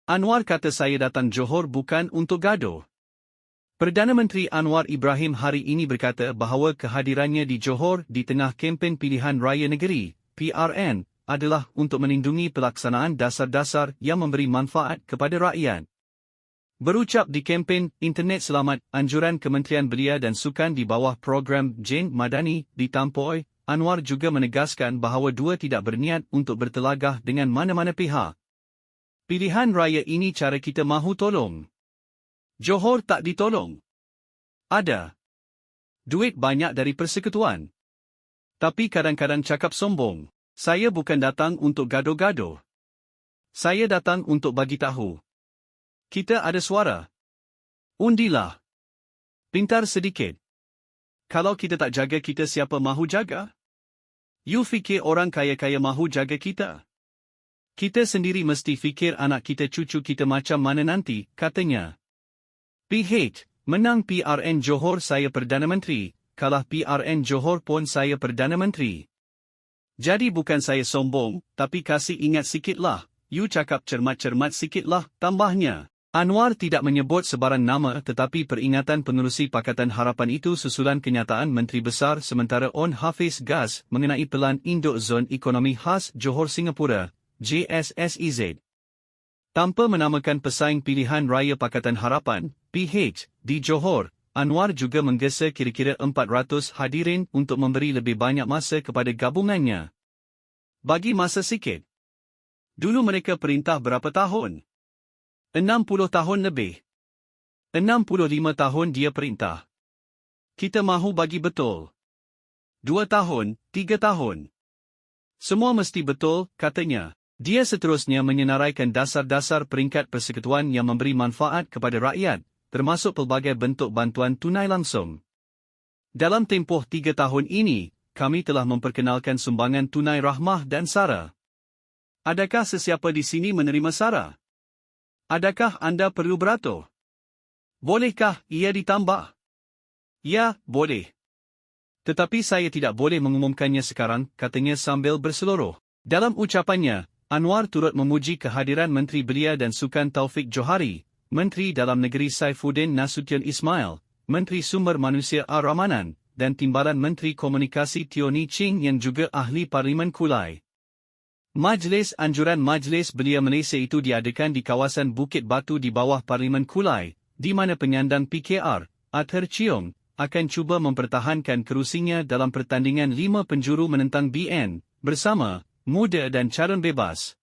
Anwar kata saya datang Johor bukan untuk gaduh. Perdana Menteri Anwar Ibrahim hari ini berkata bahawa kehadirannya di Johor di tengah kempen pilihan raya negeri, PRN, adalah untuk melindungi pelaksanaan dasar-dasar yang memberi manfaat kepada rakyat. Berucap di kempen Internet Selamat, anjuran Kementerian Belia dan Sukan di bawah program Jen Madani di Tampoi, Anwar juga menegaskan bahawa dua tidak berniat untuk bertelagah dengan mana-mana pihak. Pilihan raya ini cara kita mahu tolong. Johor tak ditolong. Ada duit banyak dari persekutuan. Tapi kadang-kadang cakap sombong. Saya bukan datang untuk gaduh-gaduh. Saya datang untuk bagi tahu. Kita ada suara. Undilah. Pintar sedikit. Kalau kita tak jaga kita, siapa mahu jaga? You fikir orang kaya-kaya mahu jaga kita? Kita sendiri mesti fikir anak kita, cucu kita macam mana nanti, katanya. PH, menang PRN Johor saya Perdana Menteri, kalah PRN Johor pun saya Perdana Menteri. Jadi bukan saya sombong, tapi kasih ingat sikitlah, you cakap cermat-cermat sikitlah, tambahnya. Anwar tidak menyebut sebarang nama tetapi peringatan penerusi Pakatan Harapan itu susulan kenyataan Menteri Besar Sementara On Hafiz Gas mengenai Pelan Induk Zon Ekonomi Khas Johor Singapura, JSSEZ. Tanpa menamakan pesaing pilihan raya Pakatan Harapan, PH, di Johor, Anwar juga menggesa kira-kira 400 hadirin untuk memberi lebih banyak masa kepada gabungannya. Bagi masa sikit. Dulu mereka perintah berapa tahun? 60 tahun lebih. 65 tahun dia perintah. Kita mahu bagi betul. 2 tahun, 3 tahun. Semua mesti betul, katanya. Dia seterusnya menyenaraikan dasar-dasar peringkat persekutuan yang memberi manfaat kepada rakyat, termasuk pelbagai bentuk bantuan tunai langsung. Dalam tempoh 3 tahun ini, kami telah memperkenalkan sumbangan tunai rahmah dan SARA. Adakah sesiapa di sini menerima SARA? Adakah anda perlu beratur? Bolehkah ia ditambah? Ya, boleh. Tetapi saya tidak boleh mengumumkannya sekarang, katanya sambil berseluruh. Dalam ucapannya, Anwar turut memuji kehadiran Menteri Belia dan Sukan Taufik Johari, Menteri Dalam Negeri Saifuddin Nasution Ismail, Menteri Sumber Manusia Ar-Rahmanan, dan Timbalan Menteri Komunikasi Tioni Ching yang juga ahli Parlimen Kulai. Majlis Anjuran Majlis Belia Malaysia itu diadakan di kawasan Bukit Batu di bawah Parlimen Kulai, di mana penyandang PKR, Arthur Cheong, akan cuba mempertahankan kerusinya dalam pertandingan 5 penjuru menentang BN, bersama Muda dan Calon Bebas.